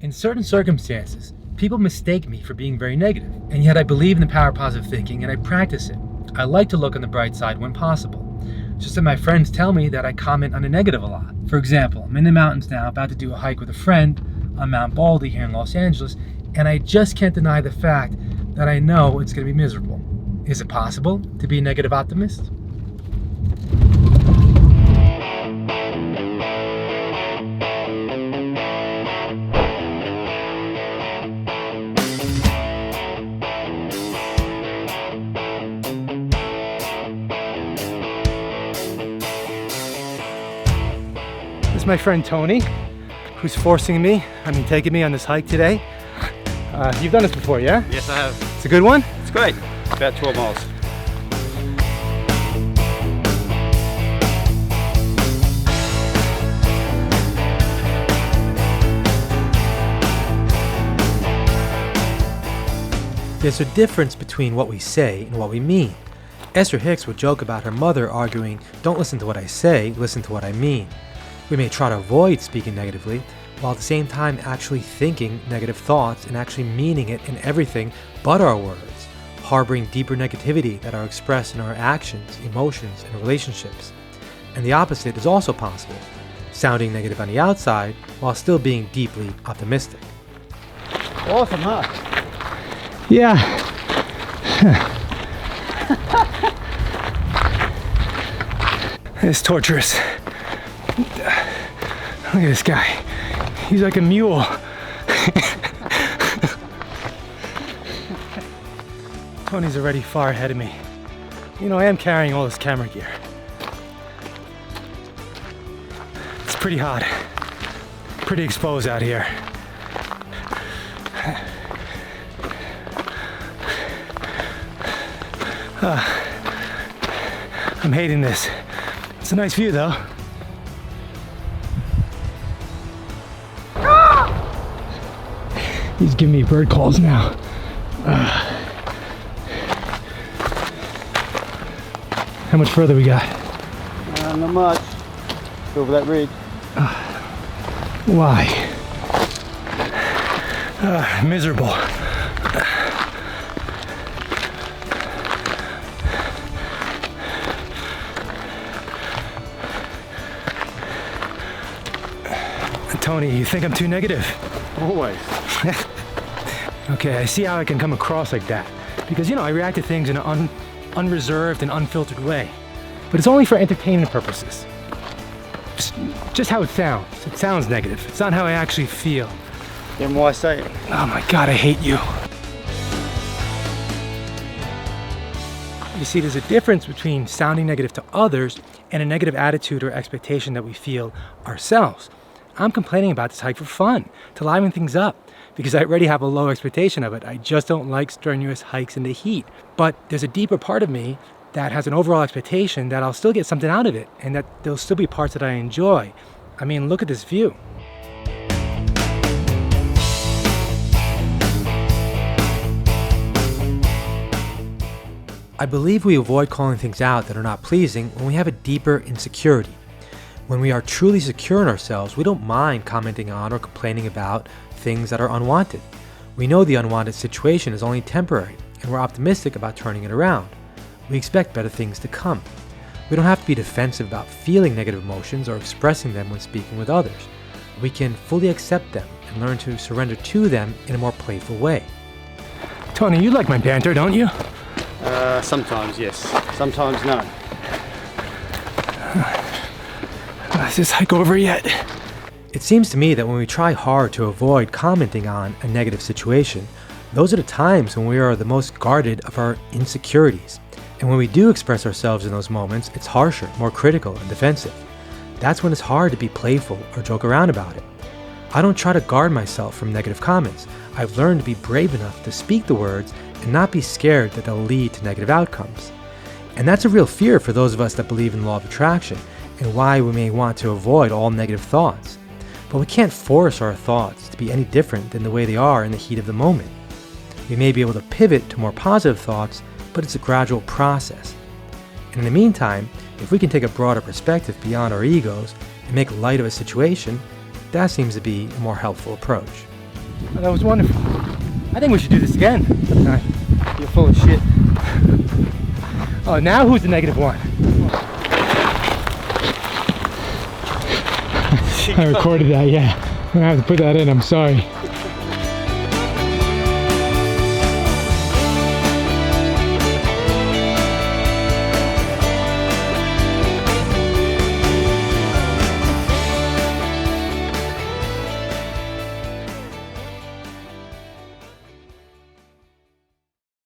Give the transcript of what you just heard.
In certain circumstances, people mistake me for being very negative, and yet I believe in the power of positive thinking and I practice it. I like to look on the bright side when possible. Just that my friends tell me that I comment on the negative a lot. For example, I'm in the mountains now, about to do a hike with a friend on Mount Baldy here in Los Angeles, and I just can't deny the fact that I know it's going to be miserable. Is it possible to be a negative optimist? This is my friend Tony, who's taking me on this hike today. You've done this before, yeah? Yes, I have. It's a good one? It's great. About 12 miles. There's a difference between what we say and what we mean. Hicks would joke about her mother arguing, "Don't listen to what I say, listen to what I mean." We may try to avoid speaking negatively, while at the same time actually thinking negative thoughts and actually meaning it in everything but our words, harboring deeper negativity that are expressed in our actions, emotions, and relationships. And the opposite is also possible, sounding negative on the outside while still being deeply optimistic. Awesome, huh? Yeah. It's torturous. Look at this guy. He's like a mule. Tony's already far ahead of me. You know, I am carrying all this camera gear. It's pretty hot. Pretty exposed out here. I'm hating this. It's a nice view though. He's giving me bird calls now. How much further we got? Not much. Over that ridge. Why? Miserable. Tony, you think I'm too negative? Always. Okay, I see how I can come across like that. Because, you know, I react to things in an unreserved and unfiltered way. But it's only for entertainment purposes. Just how it sounds. It sounds negative. It's not how I actually feel. Then why say it? Oh my God, I hate you. You see, there's a difference between sounding negative to others and a negative attitude or expectation that we feel ourselves. I'm complaining about this hike for fun, to liven things up, because I already have a low expectation of it. I just don't like strenuous hikes in the heat. But there's a deeper part of me that has an overall expectation that I'll still get something out of it, and that there'll still be parts that I enjoy. I mean, look at this view. I believe we avoid calling things out that are not pleasing when we have a deeper insecurity. When we are truly secure in ourselves, we don't mind commenting on or complaining about things that are unwanted. We know the unwanted situation is only temporary, and we're optimistic about turning it around. We expect better things to come. We don't have to be defensive about feeling negative emotions or expressing them when speaking with others. We can fully accept them and learn to surrender to them in a more playful way. Tony, you like my banter, don't you? Sometimes, yes. Sometimes, no. Is this hike over yet? It seems to me that when we try hard to avoid commenting on a negative situation, those are the times when we are the most guarded of our insecurities. And when we do express ourselves in those moments, it's harsher, more critical, and defensive. That's when it's hard to be playful or joke around about it. I don't try to guard myself from negative comments. I've learned to be brave enough to speak the words and not be scared that they'll lead to negative outcomes. And that's a real fear for those of us that believe in the law of attraction, and why we may want to avoid all negative thoughts. But we can't force our thoughts to be any different than the way they are in the heat of the moment. We may be able to pivot to more positive thoughts, but it's a gradual process. And in the meantime, if we can take a broader perspective beyond our egos and make light of a situation, that seems to be a more helpful approach. That was wonderful. I think we should do this again sometime. You're full of shit. Oh, now who's the negative one? I recorded that, yeah. I'm gonna have to put that in, I'm sorry.